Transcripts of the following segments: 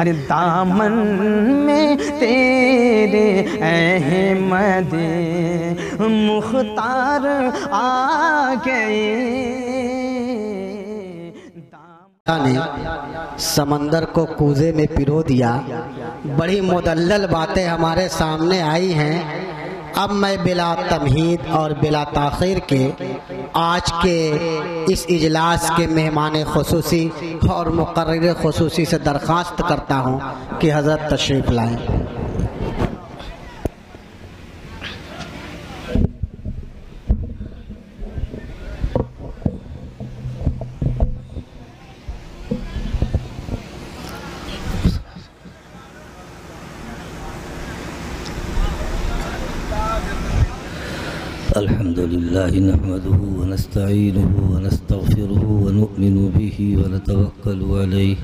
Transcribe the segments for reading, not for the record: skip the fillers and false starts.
ارے دامن میں تیرے احمد مختار آ گئے. نے سمندر کو کوزے میں پرو دیا. بڑی مدلل باتیں ہمارے سامنے آئی ہیں. اب میں بلا تمہید اور بلا تاخیر کے آج کے اس اجلاس کے مہمان خصوصی اور مقرر خصوصی سے درخواست کرتا ہوں کہ حضرت تشریف لائیں. الحمد لله نحمده ونستعينه ونستغفره ونؤمن به ونتوكل عليه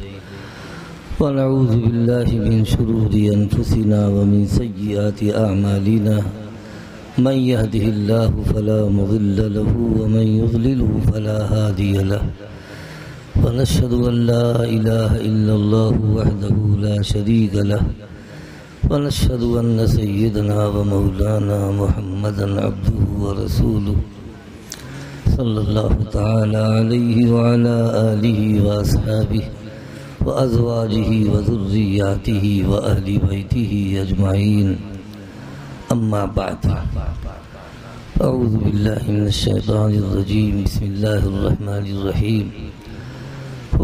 ونعوذ بالله من شرور أنفسنا ومن سيئات أعمالنا. من يهده الله فلا مضل له ومن يضلله فلا هادي له. ونشهد أن لا إله إلا الله وحده لا شريك له. ونشهد أن سيدنا ومولانا محمدا عبده ورسوله صلى الله تعالى عليه وعلى آله وأصحابه وأزواجه وذرياته وأهل بيته أجمعين. أما بعد، أعوذ بالله من الشيطان الرجيم. بسم الله الرحمن الرحيم.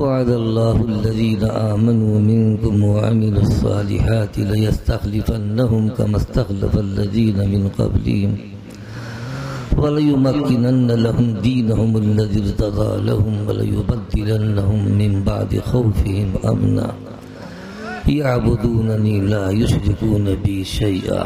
وعد الله الذين آمنوا منكم وعملوا الصالحات ليستخلفنهم كما استخلف الذين من قبلهم وليمكنن لهم دينهم الذي ارتضى لهم وليبدلنهم من بعد خوفهم أمنا يعبدونني لا يشركون بي شيئا.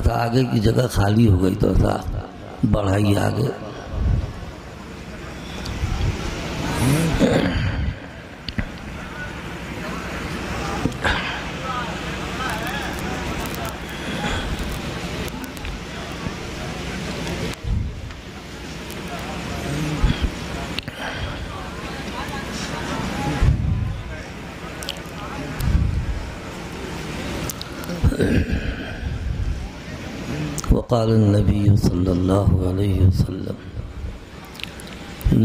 تھا آگے کی جگہ خالی ہو گئی تو تھا بڑھائی آگے. وقال النبي صلى الله عليه وسلم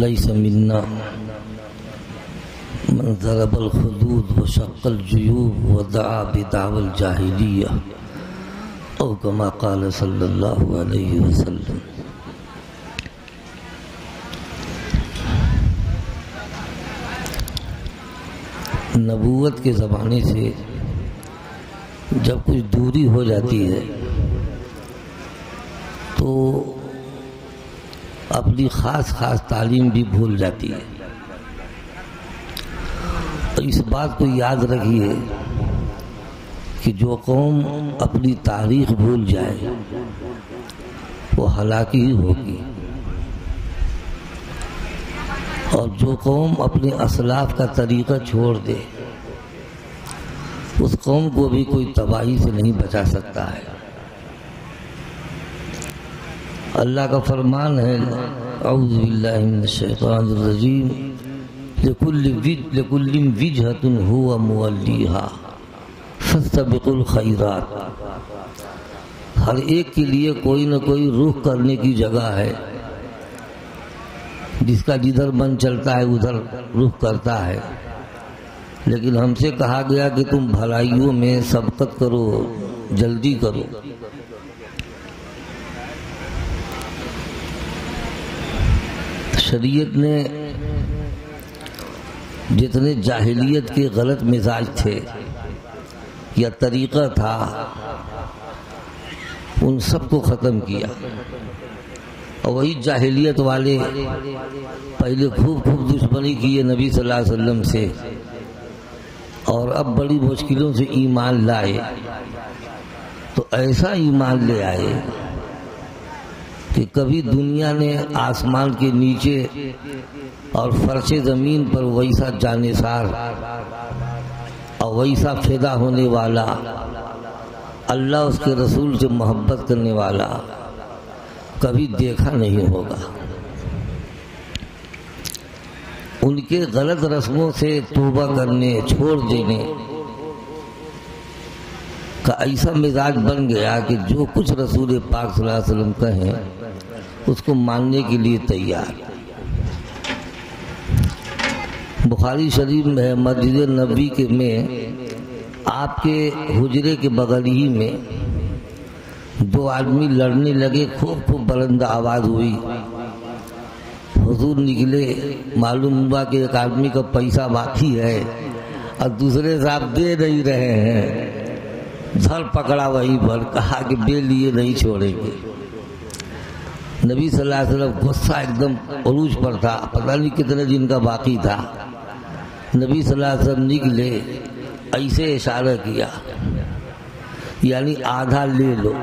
ليس منا من ضرب الخدود وشق الجيوب ودعا بدعوى الجاهلية أو كما قال صلى الله عليه وسلم. نبوت کے زمانے سے جب کچھ دوری ہو جاتی ہے تو اپنی خاص تعلیم بھی بھول جاتی ہے. تو اس بات کو یاد رکھیے کہ جو قوم اپنی تاریخ بھول جائے وہ ہلاکی ہی ہوگی، اور جو قوم اپنے اسلاف کا طریقہ چھوڑ دے اس قوم کو بھی کوئی تباہی سے نہیں بچا سکتا ہے. اللہ کا فرمان ہے اعوذ باللہ من الشیطان الرجیم لکل وجہۃ ھو مولیھا فاستبقوا الخیرات. ہر ایک کے لیے کوئی نہ کوئی رخ کرنے کی جگہ ہے، جس کا جدھر من چلتا ہے ادھر رخ کرتا ہے. لیکن ہم سے کہا گیا کہ تم بھلائیوں میں سبقت کرو، جلدی کرو. شریعت نے جتنے جاہلیت کے غلط مزاج تھے یا طریقہ تھا ان سب کو ختم کیا، اور وہی جاہلیت والے پہلے خوب دشمنی کیے نبی صلی اللہ علیہ وسلم سے، اور اب بڑی مشکلوں سے ایمان لائے. تو ایسا ایمان لے آئے کہ کبھی دنیا نے آسمان کے نیچے اور فرش زمین پر ویسا جانثار اور ویسا فدا ہونے والا، اللہ اس کے رسول سے محبت کرنے والا کبھی دیکھا نہیں ہوگا۔ ان کے غلط رسموں سے توبہ کرنے، چھوڑ دینے کا ایسا مزاج بن گیا کہ جو کچھ رسول پاک صلی اللہ علیہ وسلم کہیں اس کو ماننے کے لیے تیار۔ بخاری شریف میں مسجد نبوی کے میں آپ کے حجرے کے بغل ہی میں دو آدمی لڑنے لگے، خوب بلند آواز ہوئی۔ حضور نکلے، معلوم ہوا کہ ایک آدمی کا پیسہ باقی ہے اور دوسرے صاحب دے نہیں رہے ہیں۔ دھر پکڑا وہیں پر، کہا کہ بے لیے نہیں چھوڑیں گے۔ نبی صلی اللہ علیہ وسلم غصہ ایک دم عروج پر تھا، پتہ نہیں کتنے دن کا باقی تھا۔ نبی صلی اللہ علیہ وسلم نکلے، ایسے اشارہ کیا، یعنی آدھا لے لو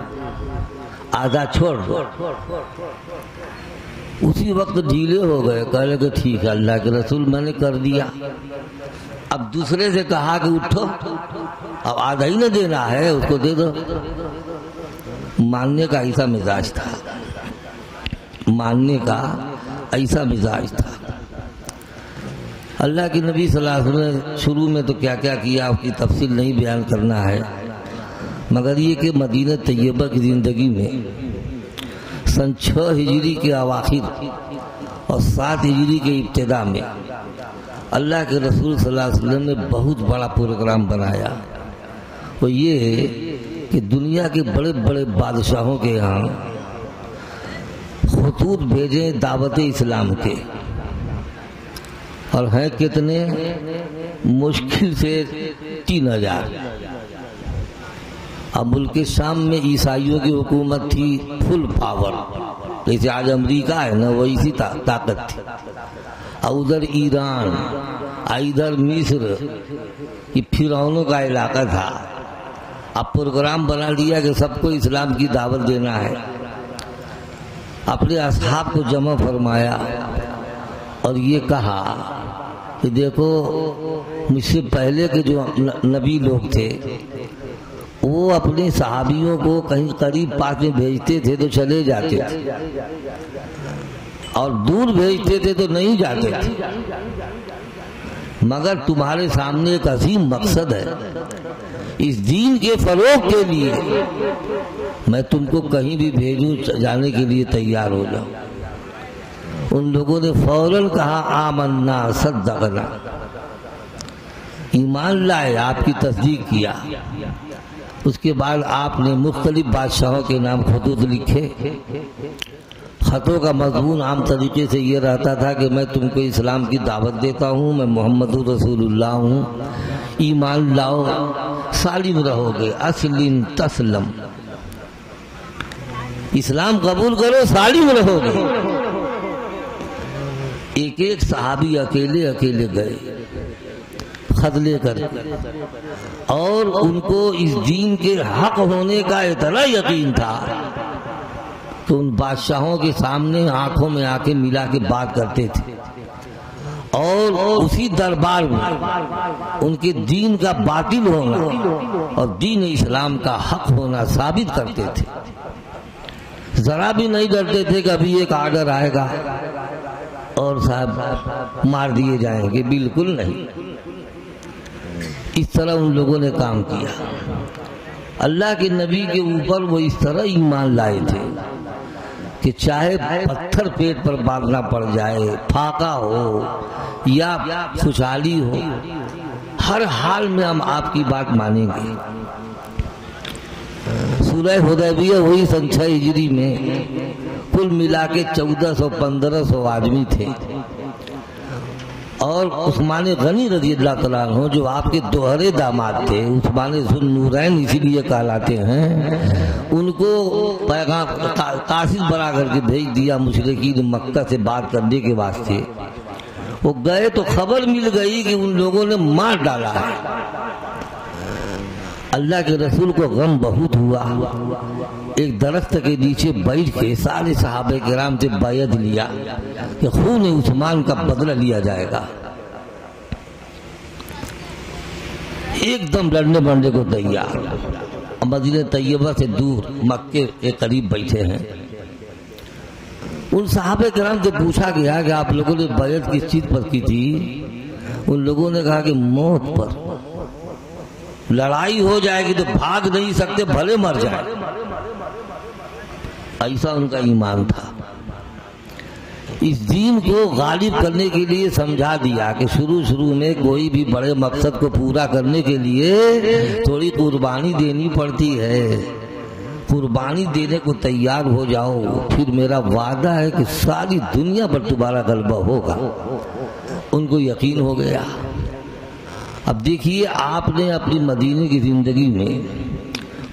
آدھا چھوڑ دو۔ اسی وقت ڈھیلے ہو گئے، کہہ لگے ٹھیک ہے اللہ کے رسول، میں نے کر دیا۔ اب دوسرے سے کہا کہ اٹھو، اب آدھا ہی نہ دینا ہے، اس کو دے دو۔ ماننے کا ایسا مزاج تھا، ماننے کا ایسا مزاج تھا۔ اللہ کے نبی صلی اللہ علیہ وسلم نے شروع میں تو کیا کیا کیا، اس کی تفصیل نہیں بیان کرنا ہے، مگر یہ کہ مدینہ طیبہ کی زندگی میں سن 6 ہجری کے اواخر اور 7 ہجری کے ابتدا میں اللہ کے رسول صلی اللہ علیہ وسلم نے بہت بڑا پروگرام بنایا۔ وہ یہ کہ دنیا کے بڑے بڑے بادشاہوں کے یہاں خطوط بھیجیں دعوت اسلام کے، اور ہیں کتنے، مشکل سے 3000۔ اب ملک شام میں عیسائیوں کی حکومت تھی، فل پاور، جیسے آج امریکہ ہے نا، وہ اسی طاقت تھی۔ ادھر ایران، ادھر مصر، یہ فرعونوں کا علاقہ تھا۔ اب پروگرام بنا لیا کہ سب کو اسلام کی دعوت دینا ہے۔ اپنے اصحاب کو جمع فرمایا اور یہ کہا کہ دیکھو، مجھ سے پہلے کے جو نبی لوگ تھے وہ اپنے صحابیوں کو کہیں قریب پاس میں بھیجتے تھے تو چلے جاتے تھے، اور دور بھیجتے تھے تو نہیں جاتے تھے، مگر تمہارے سامنے ایک عظیم مقصد ہے، اس دین کے فروغ کے لیے میں تم کو کہیں بھی بھیجوں، جانے کے لیے تیار ہو جاؤ۔ ان لوگوں نے فوراً کہا آمنا صدقنا، ایمان لائے، آپ کی تصدیق کیا۔ اس کے بعد آپ نے مختلف بادشاہوں کے نام خطوط لکھے۔ خطوں کا مضمون عام طریقے سے یہ رہتا تھا کہ میں تم کو اسلام کی دعوت دیتا ہوں، میں محمد رسول اللہ ہوں، ایمان لاؤ، سالم رہو گے، اسلم تسلم، اسلام قبول کرو، سالم رہو گے۔ ایک ایک صحابی اکیلے اکیلے گئے خط لے کر، اور ان کو اس دین کے حق ہونے کا اتنا یقین تھا کہ ان بادشاہوں کے سامنے آنکھوں میں آ کے ملا کے بات کرتے تھے، اور اسی دربار میں ان کے دین کا باطل ہونا اور دین اسلام کا حق ہونا ثابت کرتے تھے۔ ذرا بھی نہیں ڈرتے تھے کہ ابھی ایک آرڈر آئے گا اور صاحب مار دیے جائیں گے، بالکل نہیں۔ اس طرح ان لوگوں نے کام کیا۔ اللہ کے نبی کے اوپر وہ اس طرح ایمان لائے تھے کہ چاہے پتھر پیٹ پر باندھنا پڑ جائے، پھاقا ہو یا خوشحالی ہو، ہر حال میں ہم آپ کی بات مانیں گے۔ سورہ حدیبیہ ہوئی سن 6 ہجری میں، کل ملا کے 1400-1500 آدمی تھے، اور عثمان غنی رضی اللہ تعالیٰ عنہ جو آپ کے دوہرے داماد تھے، عثمان ذو النورین اسی لیے کہلاتے ہیں، ان کو پیغام قاصد بنا کر کے بھیج دیا مشرکین مکہ سے بات کرنے کے واسطے۔ وہ گئے تو خبر مل گئی کہ ان لوگوں نے مار ڈالا ہے۔ اللہ کے رسول کو غم بہت ہوا، ایک درخت کے نیچے بیٹھ کے سارے صحابہ کرام سے بیعت لیا کہ خون عثمان کا بدلہ لیا جائے گا۔ ایک دم لڑنے بڑھنے کو تیار، مدینہ طیبہ سے دور مکے کے قریب بیٹھے ہیں۔ ان صحابہ کرام سے پوچھا گیا کہ آپ لوگوں نے بیعت کس چیز پر کی تھی؟ ان لوگوں نے کہا کہ موت پر، لڑائی ہو جائے گی تو بھاگ نہیں سکتے، بھلے مر جائے، ایسا ان کا ایمان تھا۔ اس دین کو غالب کرنے کے لیے سمجھا دیا کہ شروع میں کوئی بھی بڑے مقصد کو پورا کرنے کے لیے تھوڑی قربانی دینی پڑتی ہے، قربانی دینے کو تیار ہو جاؤ، پھر میرا وعدہ ہے کہ ساری دنیا پر تمہارا غلبہ ہوگا۔ ان کو یقین ہو گیا۔ اب دیکھیے، آپ نے اپنی مدینے کی زندگی میں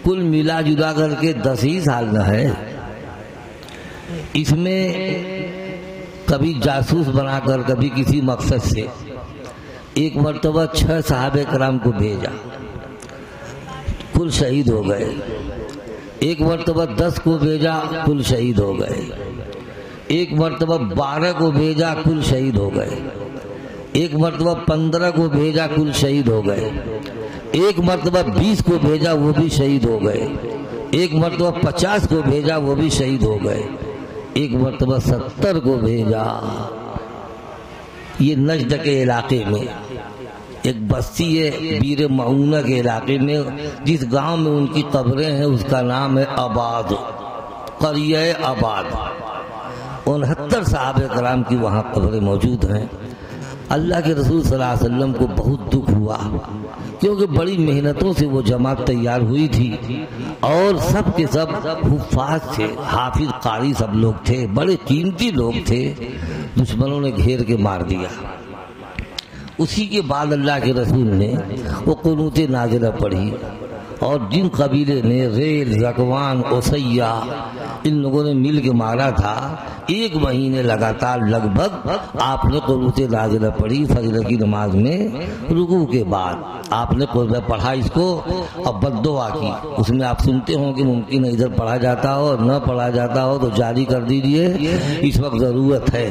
کل ملا جلا کر کے 10 ہی سال نہ ہے، اس میں کبھی جاسوس بنا کر، کبھی کسی مقصد سے ایک مرتبہ 6 صحابہ کرام کو بھیجا، کل شہید ہو گئے۔ ایک مرتبہ 10 کو بھیجا، کل شہید ہو گئے۔ ایک مرتبہ 12 کو بھیجا، کل شہید ہو گئے۔ ایک مرتبہ 15 کو بھیجا، کل شہید ہو گئے۔ ایک مرتبہ 20 کو بھیجا، وہ بھی شہید ہو گئے۔ ایک مرتبہ 50 کو بھیجا، وہ بھی شہید ہو گئے۔ ایک مرتبہ 70 کو بھیجا۔ یہ نجد کے علاقے میں ایک بستی ہے، بیر معونہ کے علاقے میں، جس گاؤں میں ان کی قبریں ہیں اس کا نام ہے آباد، قریہ آباد۔ 69 صحابہ کرام کی وہاں قبریں موجود ہیں۔ اللہ کے رسول صلی اللہ علیہ وسلم کو بہت دکھ ہوا، کیونکہ بڑی محنتوں سے وہ جماعت تیار ہوئی تھی، اور سب کے سب حفاظ تھے، حافظ قاری سب لوگ تھے، بڑے قیمتی لوگ تھے۔ دشمنوں نے گھیر کے مار دیا۔ اسی کے بعد اللہ کے رسول نے وہ قنوت نازلہ پڑھی، اور جن قبیلے نے ریل، زکوان، اسیہ، ان لوگوں نے مل کے مارا تھا، 1 مہینے لگاتار لگ بھگ آپ نے قنوت نازلہ پڑھی فجر کی نماز میں رکوع کے بعد۔ آپ نے پڑھا اس کو اور بد دعا کی۔ اس میں آپ سنتے ہوں کہ ممکن ہے ادھر پڑھا جاتا ہو، نہ پڑھا جاتا ہو تو جاری کر دیجئے، اس وقت ضرورت ہے۔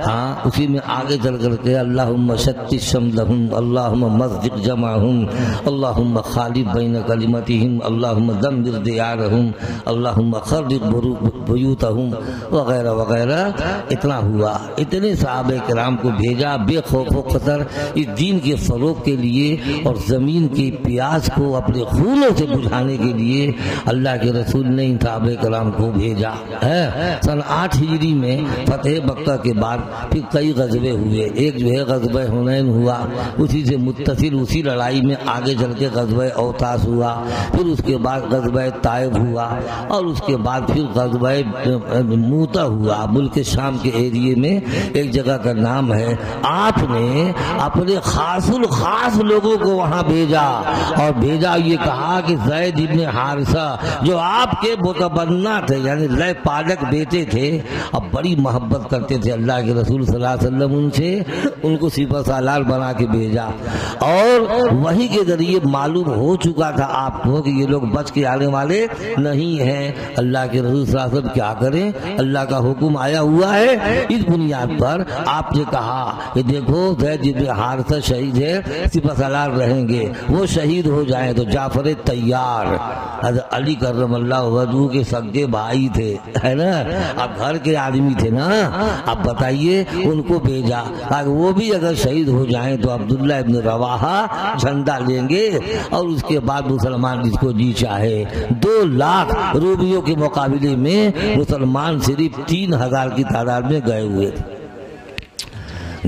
ہاں، اسی میں آگے چل کر کے اللہم شتت شملہم، اللہم مزق جمعہم، اللہم خالف بین کلمتہم، اللہم دمر دیارہم، اللہم خرب بیوتہم، وغیرہ وغیرہ۔ اتنا ہوا، اتنے صحابہ کرام کو بھیجا بے خوف و خطر اس دین کے فروغ کے لیے، اور زمین کی پیاس کو اپنے خونوں سے بجھانے کے لیے اللہ کے رسول نے ان صحابہ کرام کو بھیجا۔ سن 8 ہجری میں فتح مکہ کے بعد پھر کئی غزوے ہوئے۔ ایک جو ہے غزوہ حنین ہوا، اسی سے متصل اسی لڑائی میں آگے چل کے غزوہ اوطاس ہوا، پھر اس کے بعد غزوہ طائف ہوا، اور اس کے بعد پھر غزوہ موتا ہوا، ملک شام کے ایریے میں ایک جگہ کا نام ہے۔ آپ نے اپنے خاص الخاص لوگوں کو وہاں بھیجا، اور بھیجا یہ کہا کہ زید ابن حارثہ جو آپ کے متبنہ تھے، یعنی لے پالک بیٹے تھے، اب بڑی محبت کرتے تھے اللہ کے رسول صلی اللہ علیہ وسلم ان سے، ان کو سپہ سالار بنا کے بھیجا، اور وہی کے ذریعے معلوم ہو چکا تھا آپ کو کہ یہ لوگ بچ کے آنے والے نہیں ہیں۔ اللہ کے رسول صلی اللہ علیہ وسلم کیا کریں، اللہ کا حکم آیا ہوا ہے۔ اس بنیاد پر آپ نے کہا کہ دیکھو زید ابن حارثہ شہید ہے، سپہ سالار رہیں گے، وہ شہید ہو جائیں تو جعفر تیار، حضرت علی کرم اللہ وجہہ کے سگے بھائی تھے، ہے نا، اب گھر کے آدمی تھے نا، اب بتائیے ان کو بھیجا تاکہ وہ بھی اگر شہید ہو جائیں تو عبداللہ ابن رواحہ جھنڈا لیں گے، اور اس کے بعد مسلمان جس کو جی چاہے۔ 2 لاکھ رومیوں کے مقابلے میں مسلمان صرف 3000 کی تعداد میں گئے ہوئے تھے،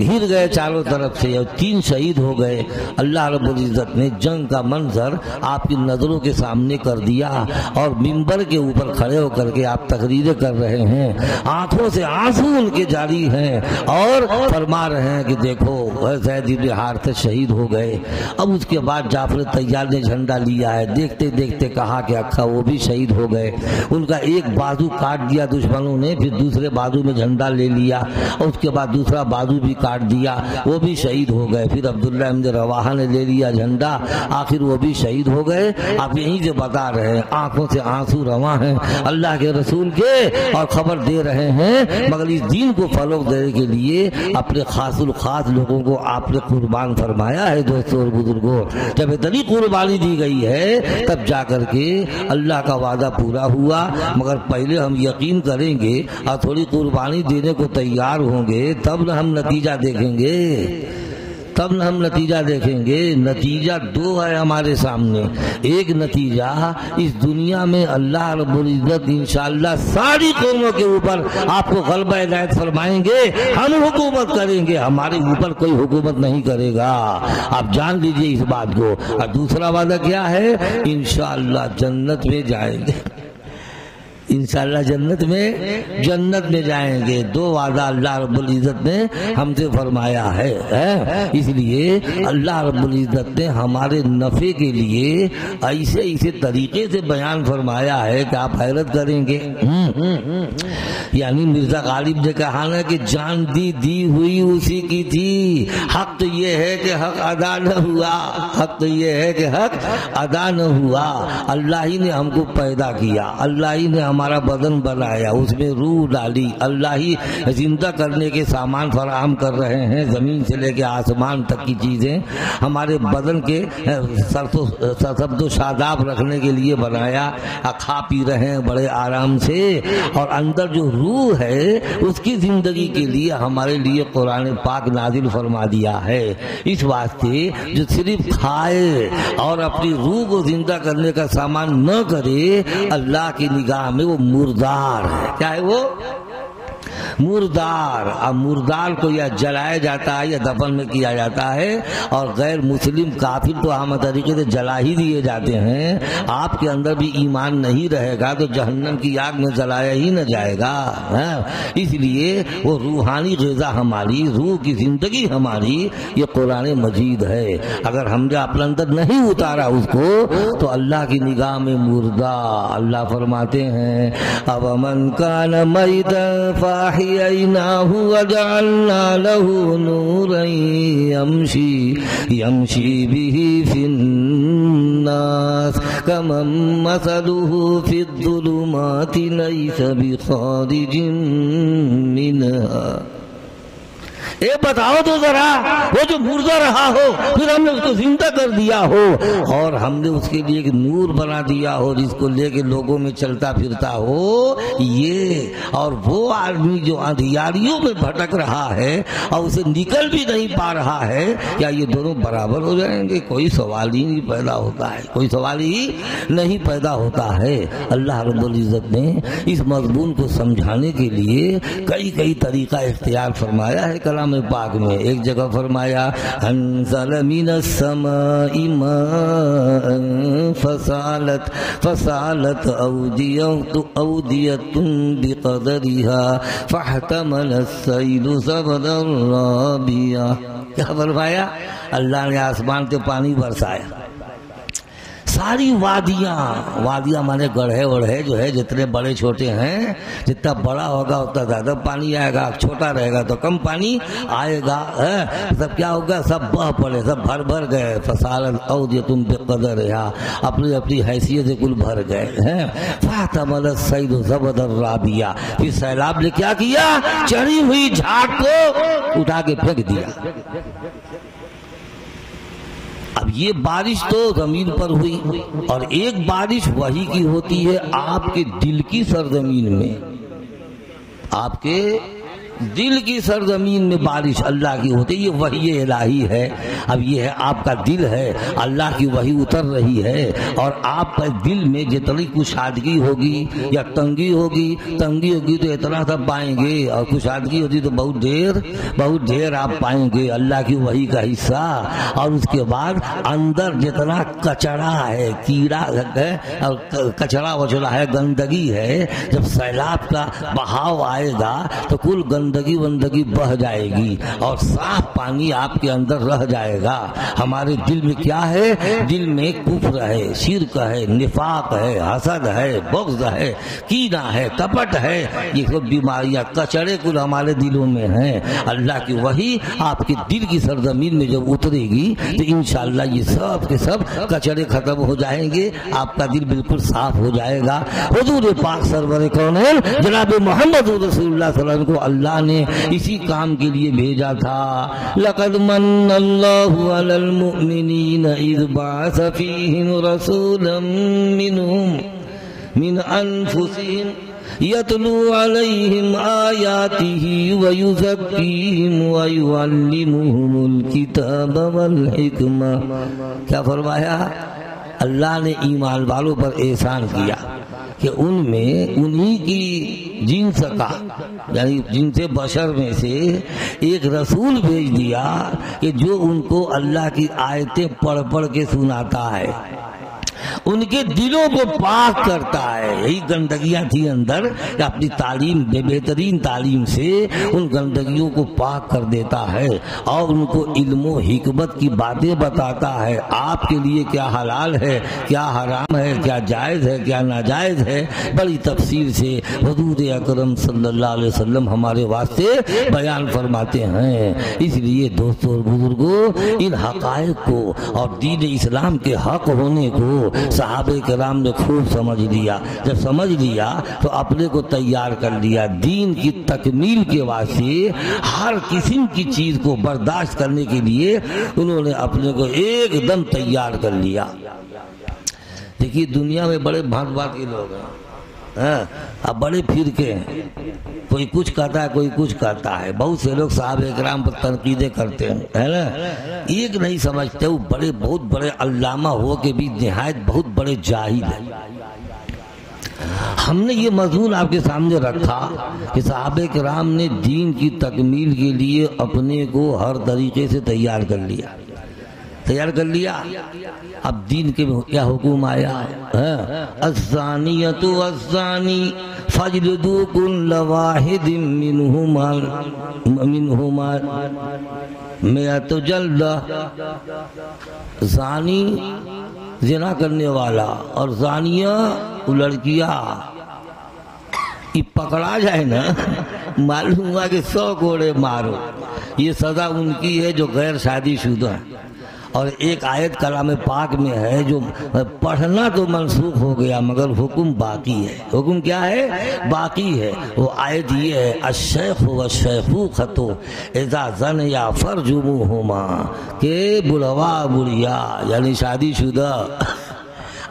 گھر گئے چاروں طرف سے، اور 3 شہید ہو گئے۔ اللہ رب العزت نے جنگ کا منظر آپ کی نظروں کے سامنے کر دیا، اور منبر کے اوپر کھڑے ہو کر کے آپ تقریریں کر رہے ہیں، آنکھوں سے آنسو ان کے جاری ہیں، اور فرما رہے ہیں کہ دیکھو زید ابن حارثہ شہید ہو گئے۔ اب اس کے بعد جعفر تیار نے جھنڈا لیا ہے، دیکھتے دیکھتے کہا کہ اکھا وہ بھی شہید ہو گئے۔ ان کا ایک بازو کاٹ دیا دشمنوں نے، پھر دوسرے بازو میں جھنڈا لے لیا، اور اس کے بعد دوسرا بازو بھی کاٹ دیا، وہ بھی شہید ہو گئے۔ پھر عبداللہ ابن رواحہ نے لے لیا جھنڈا، آخر وہ بھی شہید ہو گئے۔ آپ یہیں سے بتا رہے ہیں، آنکھوں سے آنسو رواں ہیں اللہ کے رسول کے، اور خبر دے رہے ہیں، مگر اس دین کو فروغ دینے کے لیے اپنے خاص الخاص لوگوں کو آپ نے قربان فرمایا ہے۔ دوستوں اور بزرگوں، جب اتنی قربانی دی گئی ہے تب جا کر کے اللہ کا وعدہ پورا ہوا، مگر پہلے ہم یقین کریں گے اور تھوڑی قربانی دینے کو تیار ہوں گے، تب نہ ہم نتیجہ دیکھیں گے، تب نہ ہم نتیجہ دیکھیں گے۔ نتیجہ دو ہے ہمارے سامنے۔ ایک نتیجہ اس دنیا میں اللہ رب العزت انشاءاللہ ساری قوموں کے اوپر آپ کو غلبہ عنایت فرمائیں گے، ہم حکومت کریں گے، ہمارے اوپر کوئی حکومت نہیں کرے گا، آپ جان لیجئے اس بات کو۔ اور دوسرا وعدہ کیا ہے؟ انشاءاللہ جنت میں جائیں گے، انشاءاللہ جنت میں جائیں گے۔ دو وعدہ اللہ رب العزت نے ہم سے فرمایا ہے۔ اس لیے اللہ رب العزت نے ہمارے نفع کے لیے ایسے طریقے سے بیان فرمایا ہے کہ آپ حیرت کریں گے۔ یعنی مرزا غالب نے کہا نا کہ جان دی ہوئی اسی کی تھی، حق تو یہ ہے کہ حق ادا نہ ہوا، حق تو یہ ہے کہ حق ادا نہ ہوا۔ اللہ ہی نے ہم کو پیدا کیا، اللہ ہی نے ہمارا بدن بنایا، اس میں روح ڈالی، اللہ ہی زندہ کرنے کے سامان فراہم کر رہے ہیں، زمین سے لے کے آسمان تک کی چیزیں ہمارے بدن کے سرسبز و شاداب رکھنے کے لیے بنایا، کھا پی رہے ہیں بڑے آرام سے، اور اندر جو روح ہے اس کی زندگی کے لیے ہمارے لیے قرآن پاک نازل فرما دیا ہے۔ اس واسطے جو صرف کھائے اور اپنی روح کو زندہ کرنے کا سامان نہ کرے، اللہ کی نگاہ میں وہ مردار ہے۔ کیا ہے وہ؟ مردار۔ اب مردار کو یا جلایا جاتا ہے یا دفن میں کیا جاتا ہے، اور غیر مسلم کافر تو عام طریقے سے جلا ہی دیے جاتے ہیں۔ آپ کے اندر بھی ایمان نہیں رہے گا تو جہنم کی آگ میں جلایا ہی نہ جائے گا۔ اس لیے وہ روحانی غذا ہماری، روح کی زندگی ہماری یہ قرآن مجید ہے۔ اگر ہم نے اپنے اندر نہیں اتارا اس کو تو اللہ کی نگاہ میں مردہ۔ اللہ فرماتے ہیں أَوَمَنْ كَانَ مَيْتًا فَأَحْيَيْنَاهُ وَجَعَلْنَا لَهُ نُورًا يَمْشِي بِهِ فِي النَّاسِ كَمَنْ مَثَلُهُ فِي الظُّلُمَاتِ لَيْسَ بِخَارِجٍ مِنْهَا۔ اے بتاؤ تو ذرا، وہ جو مردہ رہا ہو پھر ہم نے اس کو زندہ کر دیا ہو، اور ہم نے اس کے لیے ایک نور بنا دیا ہو جس کو لے کے لوگوں میں چلتا پھرتا ہو، یہ اور وہ آدمی جو اندھیاریوں میں بھٹک رہا ہے اور اسے نکل بھی نہیں پا رہا ہے، کیا یہ دونوں برابر ہو جائیں گے؟ کوئی سوال ہی نہیں پیدا ہوتا ہے، کوئی سوال ہی نہیں پیدا ہوتا ہے۔ اللہ رب العزت نے اس مضمون کو سمجھانے کے لیے کئی طریقہ اختیار فرمایا ہے کلام پاک میں۔ ایک جگہ فرمایا انزل من السماء ماء فسالت اودیۃ بقدرها فاحتمل السیل زبدا رابیا۔ کیا فرمایا؟ اللہ نے آسمان سے پانی برسایا، ساری وادیاں مانے گڑھے وڑھے جو ہے جتنے بڑے چھوٹے ہیں، جتنا بڑا ہوگا اتنا زیادہ پانی آئے گا، چھوٹا رہے گا تو کم پانی آئے گا۔ سب کیا ہوگا؟ سب بہ پڑے، سب بھر گئے۔ فسالت اودیۃ بقدرها، اپنی حیثیت سے کل بھر گئے۔ فاحتمل السیل زبدا رابیا، پھر سیلاب نے کیا کیا؟ چڑھی ہوئی جھاگ کو اٹھا کے پھینک دیا۔ اب یہ بارش تو زمین پر ہوئی، اور ایک بارش وحی کی ہوتی ہے آپ کے دل کی سرزمین میں، آپ کے دل کی سرزمین میں بارش اللہ کی ہوتی ہے، یہ وحی الہی ہے۔ اب یہ ہے آپ کا دل ہے، اللہ کی وحی اتر رہی ہے، اور آپ کے دل میں جتنی کشادگی ہوگی یا تنگی ہوگی تو اتنا سب پائیں گے، اور کشادگی ہوتی تو بہت دیر آپ پائیں گے اللہ کی وحی کا حصہ۔ اور اس کے بعد اندر جتنا کچڑا ہے، کیڑا ہے اور کچڑا وچڑا ہے، گندگی ہے، جب سیلاب کا بہاؤ آئے گا تو کل گندگی وندگی بہ جائے گی اور صاف پانی آپ کے اندر رہ جائے گا۔ ہمارے دل میں کیا ہے؟ دل میں کفر ہے، شرک ہے، نفاق ہے، حسد ہے، بغض ہے، کینہ ہے، کپٹ ہے، یہ سب بیماریاں کچڑے کل ہمارے دلوں میں ہیں۔ اللہ کی وحی آپ کے دل کی سرزمین میں جب اترے گی تو انشاءاللہ یہ سب کے سب کچڑے ختم ہو جائیں گے، آپ کا دل بالکل صاف ہو جائے گا۔ حضور پاک سرور کونین جناب محمد رسول اللہ صلی اللہ علیہ وسلم کو اللہ نے اسی کام کے لیے بھیجا تھا۔ لقد من اللہ علی المؤمنین اذ بعث فیہم رسولا منہم من انفسہم یتلو علیہم آیاتہ ویزکیہم ویعلمہم الکتاب والحکمہ۔ کیا فرمایا؟ اللہ نے ایمان والوں پر احسان کیا کہ ان میں انہی کی جنس کا یعنی جنس بشر میں سے ایک رسول بھیج دیا کہ جو ان کو اللہ کی آیتیں پڑھ پڑھ کے سناتا ہے، ان کے دلوں کو پاک کرتا ہے۔ یہی گندگیاں تھی اندر کہ اپنی تعلیم بہترین تعلیم سے ان گندگیوں کو پاک کر دیتا ہے اور ان کو علم و حکمت کی باتیں بتاتا ہے۔ آپ کے لیے کیا حلال ہے، کیا حرام ہے، کیا جائز ہے، کیا ناجائز ہے، بڑی تفصیل سے حضور اکرم صلی اللہ علیہ وسلم ہمارے واسطے بیان فرماتے ہیں۔ اس لیے دوستوں اور بزرگوں، ان حقائق کو اور دین اسلام کے حق ہونے کو صحابہ کرام نے خوب سمجھ لیا۔ جب سمجھ لیا تو اپنے کو تیار کر لیا دین کی تکمیل کے واسطے، ہر قسم کی چیز کو برداشت کرنے کے لیے انہوں نے اپنے کو ایک دم تیار کر لیا۔ دیکھیے دنیا میں بڑے بھانت بھانت کے لوگ ہیں، اب بڑے فرقے ہیں، کوئی کچھ کہتا ہے کوئی کچھ کہتا ہے۔ بہت سے لوگ صحابہ کرام پر تنقیدیں کرتے ہیں، ہے نا، ایک نہیں سمجھتے، وہ بڑے بہت بڑے علامہ ہو کے بھی نہایت بہت بڑے جاہل ہیں۔ ہم نے یہ مضمون آپ کے سامنے رکھا کہ صحابہ کرام نے دین کی تکمیل کے لیے اپنے کو ہر طریقے سے تیار کر لیا۔ اب دین کے کیا حکم آیا؟ الزانیۃ والزانی فاجلدوا کل واحد منہما مئۃ جلدہ۔ زانی زنا کرنے والا اور زانیہ لڑکیاں یہ پکڑا جائے نا، معلوم ہوا کہ 100 کوڑے مارو۔ یہ سزا ان کی ہے جو غیر شادی شدہ ہے۔ اور ایک آیت کلام پاک میں ہے جو پڑھنا تو منسوخ ہو گیا مگر حکم باقی ہے۔ حکم کیا ہے؟ باقی ہے۔ وہ آیت یہ ہے الشیخ والشیخوخۃ اذا زنیا فرجموہما، کہ بڑھوا بڑھیا یعنی شادی شدہ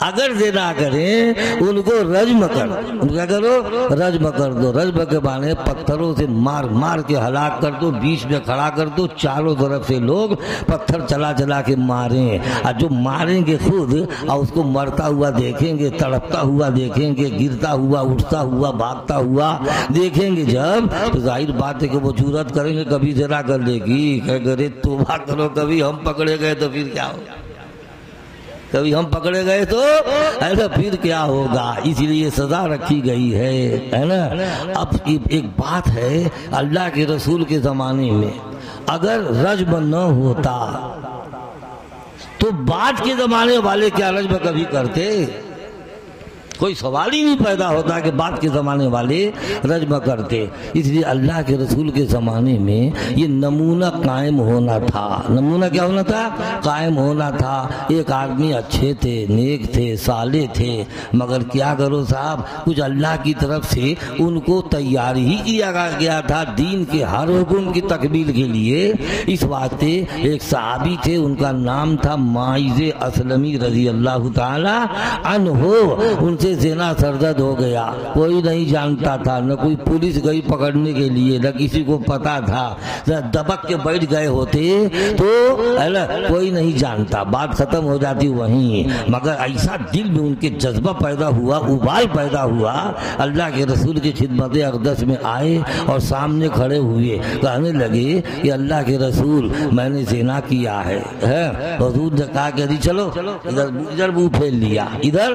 اگر زنا کریں ان کو رجم کر، ان کیا کرو؟ رجم کر دو۔ رجم کے معنی پتھروں سے مار مار کے ہلاک کر دو، بیچ میں کھڑا کر دو، چاروں طرف سے لوگ پتھر چلا چلا کے ماریں، اور جو ماریں گے خود اور اس کو مرتا ہوا دیکھیں گے، تڑپتا ہوا دیکھیں گے، گرتا ہوا، اٹھتا ہوا، بھاگتا ہوا دیکھیں گے جب، تو ظاہر بات ہے کہ وہ جرأت کریں گے کبھی زنا کرنے کی، کہ ارے توبہ کرو، کبھی ہم پکڑے گئے تو پھر کیا ہوگا، کبھی ہم پکڑے گئے تو ایسا پھر کیا ہوگا۔ اس لیے سزا رکھی گئی ہے نا۔ اب ایک بات ہے، اللہ کے رسول کے زمانے میں اگر رجم نہ ہوتا تو بعد کے زمانے والے کیا رجم کبھی کرتے؟ کوئی سوال ہی نہیں پیدا ہوتا کہ بعد کے زمانے والے رجم کرتے۔ اس لیے اللہ کے رسول کے زمانے میں یہ نمونہ قائم ہونا تھا۔ نمونہ کیا ہونا تھا؟ قائم ہونا تھا۔ ایک آدمی اچھے تھے، نیک تھے، صالح تھے، مگر کیا کرو صاحب، کچھ اللہ کی طرف سے ان کو تیار ہی کیا گیا تھا دین کے ہر حکم کی تکمیل کے لیے۔ اس واسطے ایک صحابی تھے، ان کا نام تھا ماعز اسلمی رضی اللہ تعالی عنہ۔ ان سے زنا سرزد ہو گیا، کوئی نہیں جانتا تھا، نہ کوئی پولیس گئی پکڑنے کے لیے، نہ کسی کو پتا تھا، دبک کے بیٹھ گئے ہوتے تو کوئی نہیں جانتا، بات ختم ہو جاتی وہیں۔ مگر ایسا دل میں ان کے جذبہ پیدا ہوا، ابال پیدا ہوا، اللہ کے رسول کی خدمت اقدس میں آئے اور سامنے کھڑے ہوئے، کہنے لگے کہ اللہ کے رسول میں نے زنا کیا ہے۔ حضور نے کہا کہ چلو ادھر منہ پھیر لیا، ادھر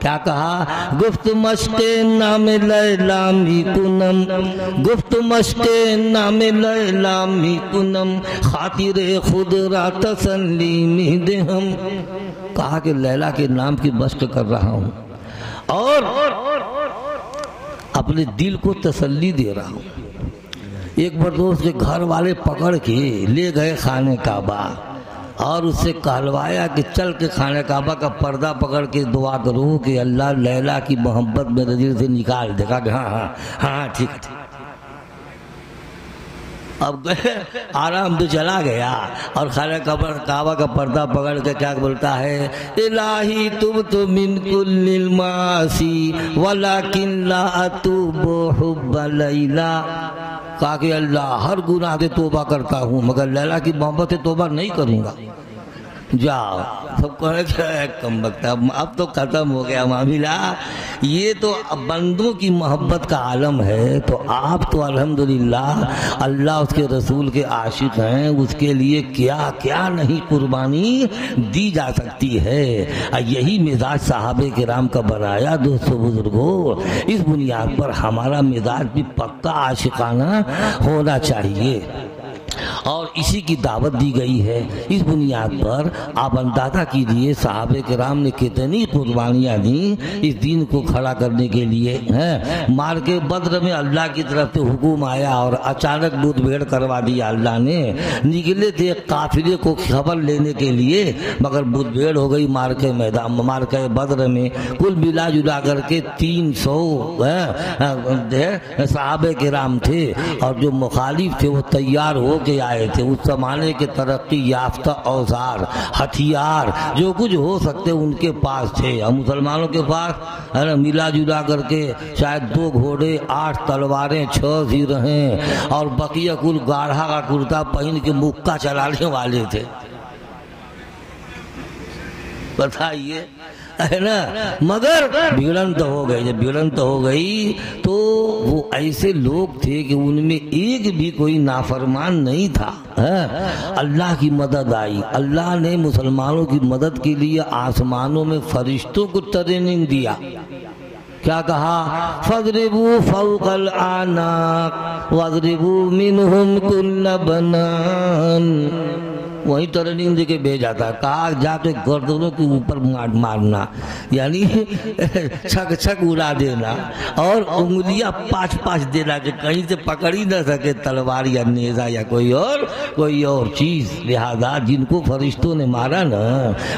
کیا کہا؟ گفت مشق نام لیلا می کنم، گفت مشق نام لیلا می کنم، خاطر خود را تسلی می دہم. کہا کہ لیلا کے نام کی مشق کر رہا ہوں اور اپنے دل کو تسلی دے رہا ہوں. ایک بار دوست کے گھر والے پکڑ کے لے گئے خانہ کعبہ اور اس سے کہلوایا کہ چل کے خانہ کعبہ کا پردہ پکڑ کے دعا کرو کہ اللہ لیلا کی محبت میرے دل سے نکال دے. کہا کہ ہاں ہاں ہاں ٹھیک. اب آرام سے چلا گیا اور خانہ کعبہ کا پردہ پکڑ کے کیا بولتا ہے؟ الہی تبت من کل المعاصی ولکن لا اتوب حب لیلا. کہا کہ اللہ ہر گناہ سے توبہ کرتا ہوں مگر لیلا کی محبت سے توبہ نہیں کروں گا. جاؤ. سب کہے کہ کم وقت اب تو ختم ہو گیا معاملہ. یہ تو بندوں کی محبت کا عالم ہے. تو آپ تو الحمدللہ اللہ اس کے رسول کے عاشق ہیں. اس کے لیے کیا کیا نہیں قربانی دی جا سکتی ہے. یہی مزاج صحابہ کرام کا بنایا دوستو بزرگوں. اس بنیاد پر ہمارا مزاج بھی پکا عاشقانہ ہونا چاہیے اور اسی کی دعوت دی گئی ہے. اس بنیاد پر آپ اندازہ کیجیے صحابہ کرام نے کتنی قربانیاں دیں اس دین کو کھڑا کرنے کے لیے. مار کے بدر میں اللہ کی طرف سے حکم آیا اور اچانک دودھ بھیڑ کروا دیا اللہ نے. نکلے تھے قافلے کو خبر لینے کے لیے مگر دودھ بھیڑ ہو گئی مار کے میدان مار کے بدر میں. کل ملا جلا کر کے 300 صحابہ کرام تھے اور جو مخالف تھے وہ تیار ہو کے آئے تھے. اس زمانے کے ترقی یافتہ اوزار ہتھیار جو کچھ ہو سکتے ان کے پاس تھے. ہم مسلمانوں کے پاس ملا جلا کر کے شاید 2 گھوڑے 8 تلواریں 6 زیرہیں اور بقیہ کل گاڑھا کا کرتا پہن کے مکہ چلانے والے تھے. بتائیے ہے نا. مگر بھیڑنت ہو گئی. جب بھیڑنت ہو گئی تو وہ ایسے لوگ تھے کہ ان میں ایک بھی کوئی نافرمان نہیں تھا. اللہ کی مدد آئی. اللہ نے مسلمانوں کی مدد کے لیے آسمانوں میں فرشتوں کو ٹریننگ دیا. کیا کہا؟ فَاضْرِبُوا فَوْقَ الْأَعْنَاقِ وَاضْرِبُوا مِنْهُمْ كُلَّ بَنَانٍ. وہی ٹریننگ دے کے بھیجا تھا. کہا جا کے گردنوں کے اوپر مارنا یعنی چھک چھک اڑا دینا اور انگلیاں 5 دینا کہ کہیں سے پکڑ ہی نہ سکے تلوار یا نیزہ یا کوئی اور چیز. لہذا جن کو فرشتوں نے مارا نا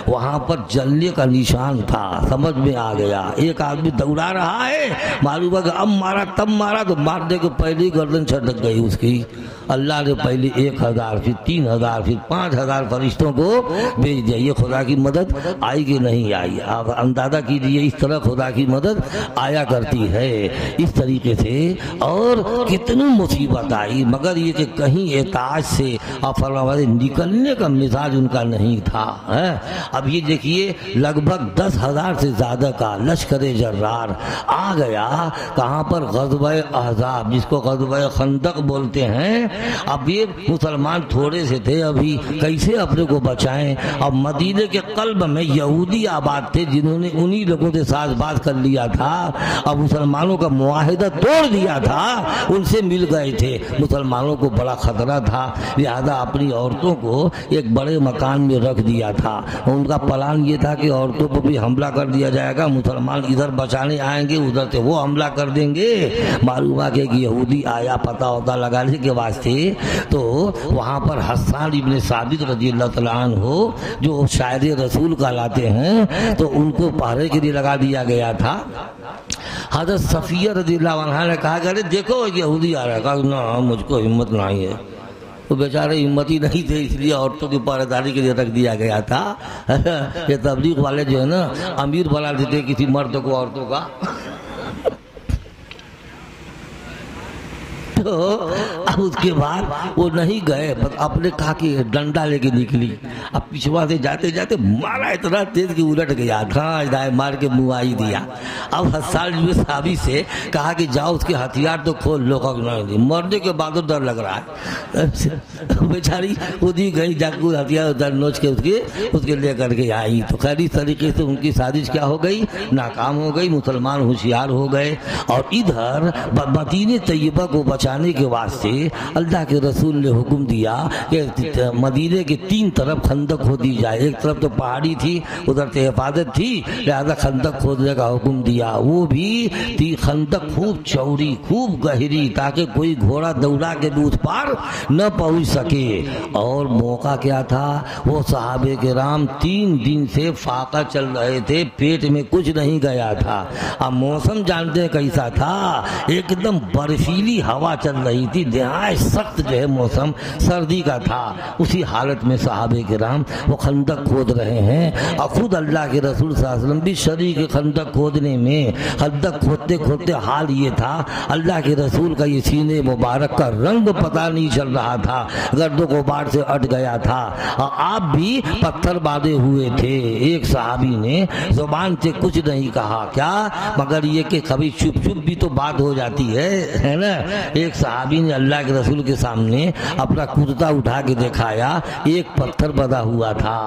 وہاں پر جلنے کا نشان تھا. سمجھ میں آ گیا. ایک آدمی دوڑا رہا ہے معلوم ہے کہ اب مارا تب مارا تو مارنے کے پہلے ہی گردن چھٹک گئی اس کی. اللہ نے پہلے 1000 پھر 3000 پھر 5000 فرشتوں کو بھیج دیا. یہ خدا کی مدد آئی کہ نہیں آئی؟ آپ اندازہ کیجیے. اس طرح خدا کی مدد آیا کرتی ہے اس طریقے سے. اور کتنی مصیبت آئی مگر یہ کہ کہیں احتاج سے فرمایا نکلنے کا مزاج ان کا نہیں تھا. اب یہ دیکھیے لگ بھگ 10,000 سے زیادہ کا لشکر جرار آ گیا. کہاں پر؟ غزوہ احزاب جس کو غزوہ خندق بولتے ہیں. اب یہ مسلمان تھوڑے سے تھے ابھی کیسے اپنے کو بچائیں. اب مدینے کے قلب میں یہودی آباد تھے جنہوں نے انہی لوگوں سے ساز باز کر لیا تھا. اب مسلمانوں کا معاہدہ توڑ دیا تھا. ان سے مل گئے تھے. مسلمانوں کو بڑا خطرہ تھا لہذا اپنی عورتوں کو ایک بڑے مکان میں رکھ دیا تھا. ان کا پلان یہ تھا کہ عورتوں کو بھی حملہ کر دیا جائے گا. مسلمان ادھر بچانے آئیں گے ادھر سے وہ حملہ کر دیں گے. معلوم ہے کہ یہودی آیا پتہ ہوتا لگانے کے واسطے. تو وہاں پر حسان ابن ثابت رضی اللہ تعالیٰ عنہ جو شاعر رسول کہلاتے ہیں تو ان کو پہرے کے لیے لگا دیا گیا تھا. حضرت صفیہ رضی اللہ عنہ نے کہا کہ دیکھو یہودی آ رہا ہے. کہا نہ مجھ کو ہمت نہیں ہے. وہ بیچارے ہمتی نہیں تھے اس لیے عورتوں کی پہرے داری کے لیے رکھ دیا گیا تھا. یہ تبلیغ والے جو ہے نا امیر بنا دیتے کسی مرد کو عورتوں کا. تو اب اس کے بعد وہ نہیں گئے، بس اپنے کہا کہ ڈنڈا لے کے نکلی، اب پچھوا سے جاتے جاتے مارا اتنا تیز کہ الٹ گیا، دائیں مار کے منہ آئی دیا۔ اب حسان جو صحابی سے کہا کہ جاؤ اس کے ہتھیار تو کھول لو، مرنے کے بعد ڈر لگ رہا ہے، بیچاری خود ہی گئی جا کے ہتھیار نوچ کے اس کے لے کر کے آئی۔ تو خیر اس طریقے سے ان کی سازش کیا ہو گئی، ناکام ہو گئی، مسلمان ہوشیار ہو گئے۔ اور ادھر مدینہ طیبہ کو بچانے کے واسطے اللہ کے رسول نے حکم دیا کہ مدینے کے 3 طرف خندق کھودی جائے، ایک طرف تو پہاڑی تھی ادھر سے حفاظت تھی، لہذا خندق کھودنے کا حکم دیا، وہ بھی خندق خوب چوڑی خوب گہری تاکہ کوئی گھوڑا دوڑا کے بھی اس پار نہ پہنچ سکے۔ اور موقع کیا تھا، وہ صحابہ کرام 3 دن سے فاقہ چل رہے تھے، پیٹ میں کچھ نہیں گیا تھا۔ اب موسم جانتے ہیں کیسا تھا، ایک دم برفیلی ہوا چل رہی تھی، نہایت سخت جو ہے موسم سردی کا تھا۔ اسی حالت میں صحابہ کرام وہ خندق کھود رہے ہیں، اور خود اللہ کے رسول صلی اللہ علیہ وسلم بھی شریک خندق کھودنے میں۔ خندق کھودتے کھودتے حال یہ تھا، اللہ کے رسول کا یہ سینے مبارک کا رنگ پتہ نہیں چل رہا تھا، گرد و غبار سے اٹ گیا تھا، اور آپ بھی پتھر باندھے ہوئے تھے۔ ایک صحابی نے زبان سے کچھ نہیں کہا، کیا مگر یہ کہ کبھی چپ چپ بھی تو بات ہو جاتی ہے نا۔ ایک صحابی نے اللہ کے رسول کے سامنے اپنا کرتا اٹھا کے دکھایا، ایک پتھر بندھا ہوا تھا،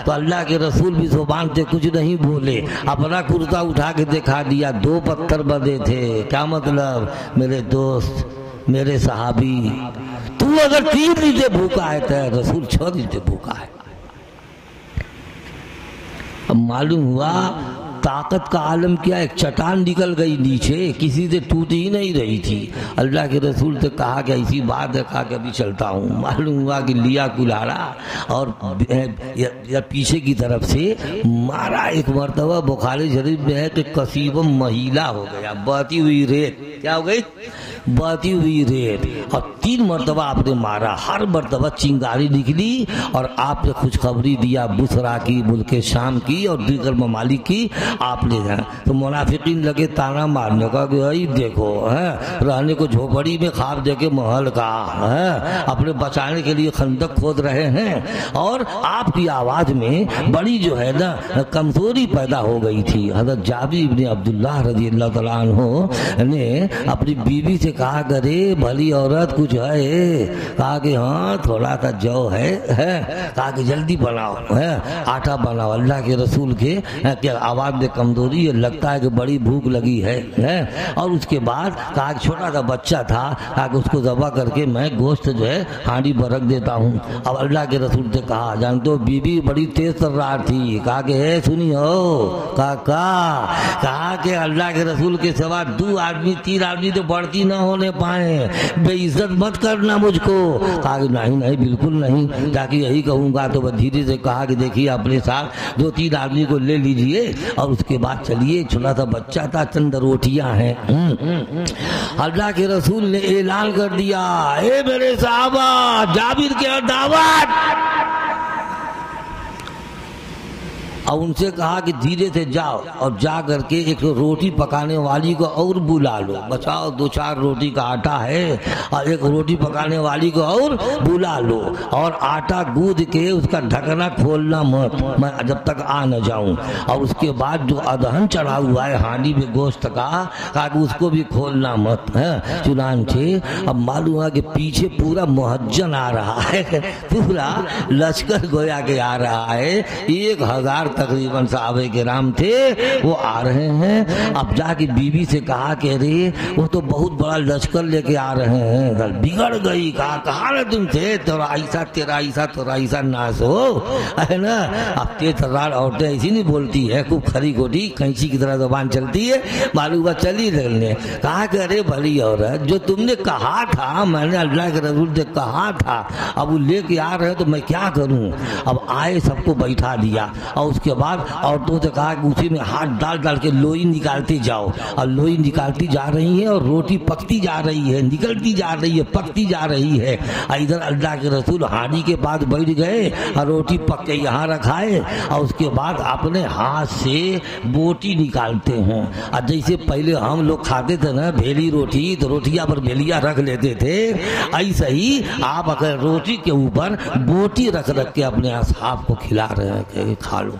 تو اللہ کے رسول بھی زبان سے کچھ نہیں بولے، اپنا کرتا اٹھا کے دکھا دیا، 2 پتھر بندھے تھے۔ کیا مطلب میرے دوست، میرے صحابی، تو اگر 3 دن سے بھوکا ہے تو رسول 6 دن سے بھوکا ہے۔ اب معلوم ہوا طاقت کا عالم کیا، ایک چٹان نکل گئی نیچے، کسی سے ٹوٹ ہی نہیں رہی تھی۔ اللہ کے رسول سے کہا کہ ایسی بات ہے، کہا کہ ابھی چلتا ہوں۔ معلوم ہوا کہ لیا کلہاڑا اور پیچھے کی طرف سے مارا، ایک مرتبہ بخاری شریف میں ہے کہ قصیبم مہیلا ہو گیا، بہتی ہوئی ریت، کیا ہو گئی، بہتی ہوئی ریت، اور 3 مرتبہ آپ نے مارا، ہر مرتبہ چنگاری نکلی، اور آپ نے خوشخبری دیا بصرہ کی، ملک شام کی اور دیگر ممالک کی آپ نے۔ تو منافقین لگے تانا مارنے کا کہ بھائی دیکھو رہنے کو جھوپڑی میں، خواب دیکھے محل کا، اپنے بچانے کے لیے خندق کھود رہے ہیں۔ اور آپ کی آواز میں بڑی جو ہے نا کمزوری پیدا ہو گئی تھی۔ حضرت جابر بن عبداللہ رضی اللہ تعالیٰ عنہ نے اپنی بیوی سے کہا کرے بھلی عورت کچھ ہے، کہا کہ ہاں تھوڑا سا جو ہے، کہا کہ جلدی بناؤ، آٹا بناؤ۔ اللہ کے رسول کے آواز میں کمزوری ہے، لگتا ہے کہ بڑی بھوک لگی ہے۔ اور اس کے بعد کہا کہ چھوٹا سا بچہ تھا، کہا کہ اس کو ذبح کر کے میں گوشت جو ہے ہانڈی پر رکھ دیتا ہوں۔ اب اللہ کے رسول سے کہا، جانتے ہو بیوی بڑی تیز ترار تھی، کہا کہ ہے سنی ہو، کہا کہ اللہ کے رسول کے سوا 2 آدمی 3 آدمی تو بڑھتی نہ ہونے پائیں، بے عزت مت کرنا مجھ کو۔ کہا کہ نہیں بالکل نہیں، تاکہ یہی کہوں گا۔ تو وہ دھیرے سے کہا کہ دیکھیے اپنے ساتھ 2-3 آدمی کو لے لیجئے، اور اس کے بعد چلیے، چھوٹا سا بچہ تھا، چند روٹیاں ہیں۔ اللہ کے رسول نے اعلان کر دیا، اے میرے صحابہ، جابر کے دعوت، اور ان سے کہا کہ دھیرے سے جاؤ اور جا کر کے ایک روٹی پکانے والی کو اور بلا لو، بچاؤ 2-4 روٹی کا آٹا ہے، اور ایک روٹی پکانے والی کو اور بلا لو، اور آٹا گود کے اس کا ڈھکنا کھولنا مت، میں جب تک آ نہ جاؤں۔ اور اس کے بعد جو ادہن چڑھا ہوا ہے ہانڈی میں گوشت کا، کہا کہ اس کو بھی کھولنا مت۔ چنانچہ اب معلوم ہوا کہ پیچھے پورا مہجن آ رہا ہے، پورا لشکر گویا کہ آ رہا ہے، 1000 تقریباً صحابہ کرام تھے، وہ آ رہے ہیں۔ اب جا کے بیوی سے کہا کہ ارے وہ تو بہت بڑا لشکر لے کے آ رہے ہیں، بگڑ گئی۔ کہا کہاں رہے تم تھے، تیرا ایسا ناس ہو ہے نا۔ اب تیز ترار عورتیں ایسی نہیں بولتی ہے، خوب کھری کھوٹی کینچی کی طرح زبان چلتی ہے، معلوم ہوا چلی رہنے۔ کہا کہ ارے بھلی عورت، جو تم نے کہا تھا، میں نے اللہ کے رسول سے کہا تھا، اب وہ لے کے آ رہے تو میں کیا کروں۔ اب آئے، سب کو بیٹھا دیا، اور اس کے کے بعد عورتوں سے کہا کہ اسی میں ہاتھ ڈال ڈال کے لوئی نکالتے جاؤ، اور لوئی نکالتی جا رہی ہیں اور روٹی پکتی جا رہی ہے، نکلتی جا رہی ہے، پکتی جا رہی ہے۔ ادھر اللہ کے رسول ہانڈی کے بعد بیٹھ گئے اور روٹی پک کے یہاں رکھائے، اور اس کے بعد اپنے ہاتھ سے بوٹی نکالتے ہیں۔ اور جیسے پہلے ہم لوگ کھاتے تھے نا بھیلی روٹی، تو روٹیاں پر بھیلیاں رکھ لیتے تھے، ایسا ہی آپ اگر روٹی کے اوپر بوٹی رکھ رکھ کے اپنے اصحاب کو کھلا رہے ہیں کہ کھا لو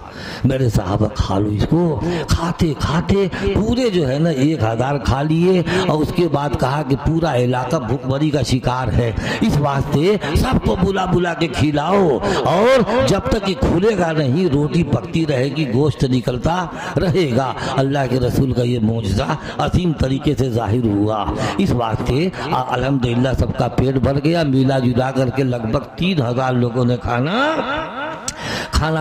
میرے صحابہ، کھا لو اس کو۔ کھاتے کھاتے پورے جو ہے نا 1000 کھا لیے، اور اس کے بعد کہا کہ پورا علاقہ بھوک مری کا شکار ہے، اس واسطے سب کو بلا بلا کے کھلاؤ، اور جب تک یہ کھلے گا نہیں روٹی پکتی رہے گی، گوشت نکلتا رہے گا۔ اللہ کے رسول کا یہ معجزہ عظیم طریقے سے ظاہر ہوا، اس واسطے الحمدللہ سب کا پیٹ بھر گیا۔ ملا جلا کر کے لگ بھگ 3000 لوگوں نے کھانا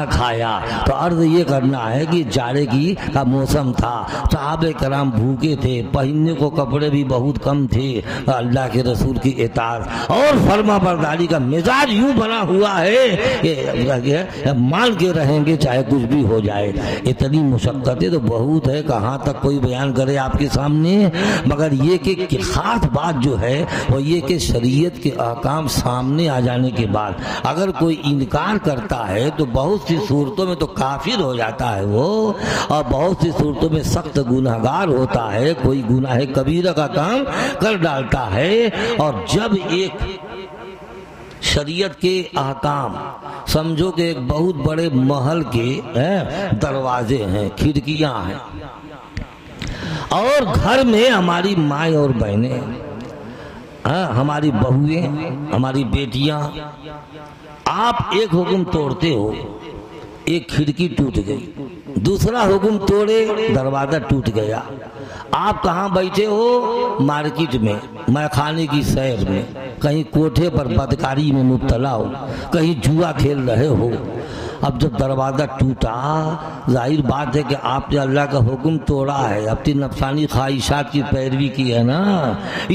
کھایا۔ تو عرض یہ کرنا ہے کہ جاڑے کا موسم تھا، صحابہ کرام بھوکے تھے، پہننے کو کپڑے بھی بہت کم تھے، اللہ کے رسول کی اطاعت اور فرما برداری کا مزاج یوں بنا ہوا ہے کہ مان کے رہیں گے چاہے کچھ بھی ہو جائے۔ اتنی مشقتیں تو بہت ہے، کہاں تک کوئی بیان کرے آپ کے سامنے، مگر یہ کہ خاص بات جو ہے وہ یہ کہ شریعت کے احکام سامنے آ جانے کے بعد اگر کوئی انکار کرتا ہے تو بہت سی صورتوں میں تو کافر ہو جاتا ہے وہ، اور بہت سی صورتوں میں سخت گناہگار ہوتا ہے، کوئی گناہ کبیرہ کا کام کر ڈالتا ہے۔ اور جب ایک شریعت کے احکام سمجھو کہ ایک بہت بڑے محل کے دروازے ہیں، کھڑکیاں ہیں، اور گھر میں ہماری مائیں اور بہنیں، ہماری بہویں، ہماری بیٹیاں، آپ ایک حکم توڑتے ہو، ایک کھڑکی ٹوٹ گئی، دوسرا حکم توڑے دروازہ ٹوٹ گیا، آپ کہاں بیٹھے ہو؟ مارکیٹ میں، میخانے کی سیر میں، کہیں کوٹھے پر بدکاری میں مبتلا ہو، کہیں جوا کھیل رہے ہو۔ اب جب دروازہ ٹوٹا ظاہر بات ہے کہ آپ نے اللہ کا حکم توڑا ہے، اپنی نفسانی خواہشات کی پیروی کی ہے نا،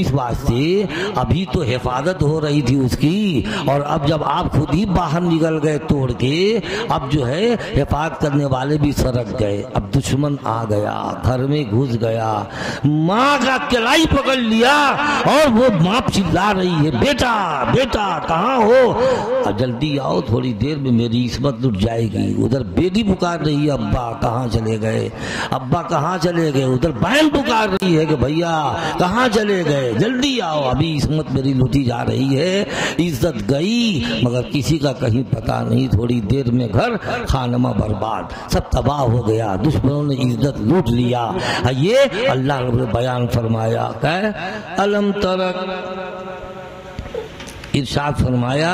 اس واسطے ابھی تو حفاظت ہو رہی تھی اس کی، اور اب جب آپ خود ہی باہر نکل گئے توڑ کے، اب جو ہے حفاظت کرنے والے بھی سرک گئے، اب دشمن آ گیا، گھر میں گھس گیا، ماں کا کلائی پکڑ لیا، اور وہ ماں چلا رہی ہے بیٹا بیٹا کہاں ہو، اب جلدی آؤ تھوڑی دیر میں میری عصمت لٹ جائے گی۔ ادھر بیٹی پکار رہی ہے ابا کہاں چلے گئے، ابا کہاں چلے گئے، ادھر بہن پکار رہی ہے کہ بھیا کہاں چلے گئے، جلدی آؤ ابھی عصمت میری لوٹی جا رہی ہے۔ عزت گئی مگر کسی کا کہیں پتہ نہیں، تھوڑی دیر میں گھر خانمہ برباد، سب تباہ ہو گیا، دشمنوں نے عزت لوٹ لیا۔ یہ اللہ نے بیان فرمایا کہ الم ترک، ارشاد فرمایا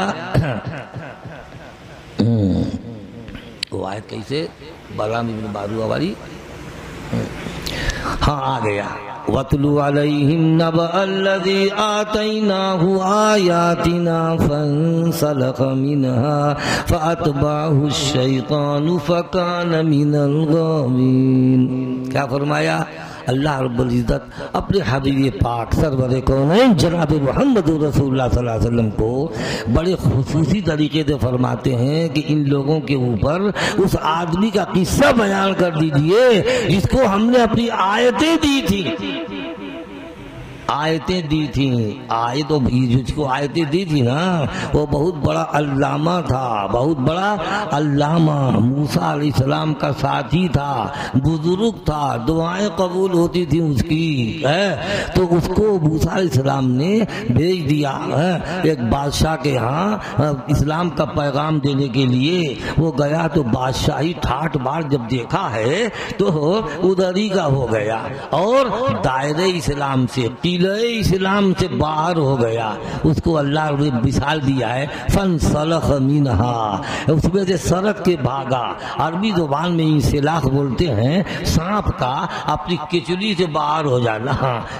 وہ آیت کیسے بلام ابن باروا والی، ہاں آ گیا، وَاتْلُ عَلَيْهِمْ نَبَأَ الَّذِي آتَيْنَاهُ آيَاتِنَا فَانسَلَخَ مِنْهَا فَأَتْبَعَهُ الشَّيْطَانُ فَكَانَ مِنَ الْغَاوِينَ۔ کیا فرمایا؟ اللہ رب العزت اپنے حبیب پاک سرور کونین جناب محمد رسول اللہ صلی اللہ علیہ وسلم کو بڑے خصوصی طریقے سے فرماتے ہیں کہ ان لوگوں کے اوپر اس آدمی کا قصہ بیان کر دیجئے جس کو ہم نے اپنی آیتیں دی تھی، آیتیں دی تھیں، آیتوں جس کو آیتیں دی تھی نا وہ بہت بڑا علامہ تھا، بہت بڑا علامہ، موسیٰ علیہ السلام کا ساتھی تھا، بزرگ تھا، دعائیں قبول ہوتی تھی اس کی، تو اس کو موسیٰ علیہ السلام نے بھیج دیا ایک بادشاہ کے ہاں اسلام کا پیغام دینے کے لیے۔ وہ گیا تو بادشاہی ٹھاٹ بار جب دیکھا ہے تو ادھر ہی کا ہو گیا، اور دائرہ اسلام سے اسلام سے باہر ہو گیا، اس کو اللہ نے مثال دیا ہے فَانْسَلَخَ مِنْهَا، اس میں سے سرک کے بھاگا۔ عربی زبان میں انسلاخ بولتے ہیں سانپ کا اپنی کچلی سے باہر ہو جانا،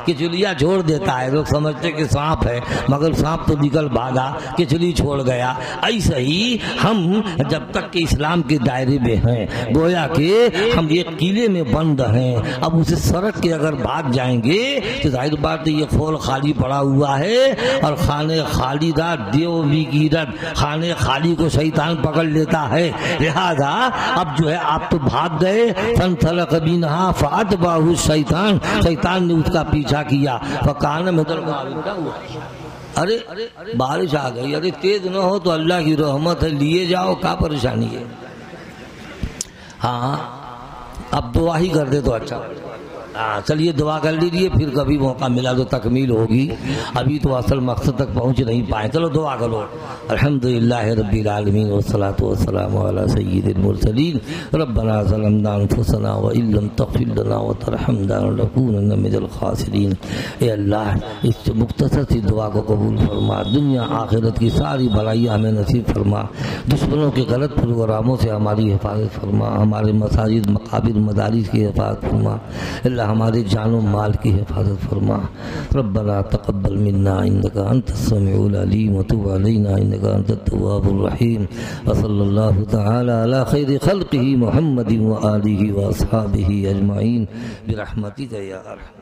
کچلیاں چھوڑ دیتا ہے، لوگ سمجھتے کہ سانپ ہے مگر سانپ تو نکل بھاگا، کچلی چھوڑ گیا۔ ایسا ہی ہم جب تک کہ اسلام کے دائرے میں ہیں گویا کہ ہم ایک قلعے میں بند ہیں، اب اسے سرک کے اگر بھاگ جائیں گے تو ظاہر بات یہ کھول خالی پڑا ہوا ہے اور خانے خالی دا دیو بھی گیرت، خانے خالی کو شیطان پکڑ لیتا ہے، لہذا اب جو ہے آپ تو بھاگ گئے، فانطلق بینہا فاتبعہ الشیطان، شیطان نے اس کا پیچھا کیا، فکان من الغاوین، کیا ہوا؟ ارے بارش آ گئی، ارے تیز نہ ہو تو اللہ کی رحمت ہے، لیے جاؤ، کیا پریشانی ہے؟ ہاں اب دعا ہی کر دے تو اچھا، چلیے دعا کر لیجیے، پھر کبھی موقع ملا تو تکمیل ہوگی، ابھی تو اصل مقصد تک پہنچ نہیں پائے، چلو دعا کرو۔ الحمدللہ رب العالمین والصلاة والسلام علی سید المرسلین، ربنا ظلمنا انفسنا وان لم تغفر لنا وترحمنا لنکونن من الخاسرین۔ اے اللہ اس مختصر سی دعا کو قبول فرما، دنیا آخرت کی ساری بھلائیاں ہمیں نصیب فرما، دشمنوں کے غلط پروگراموں سے ہماری حفاظت فرما، ہمارے مساجد مقابر مدارس کی حفاظت فرما، اللہ ہمارے جان و مال کی حفاظت فرما۔ ربنا تقبل منا انک انت السمیع العلیم وتب علینا انک انت التواب الرحیم، وصلی اللہ تعالی علی خیر خلقہ محمد وآلہ واصحابہ اجمعین برحمتک یا ارحم۔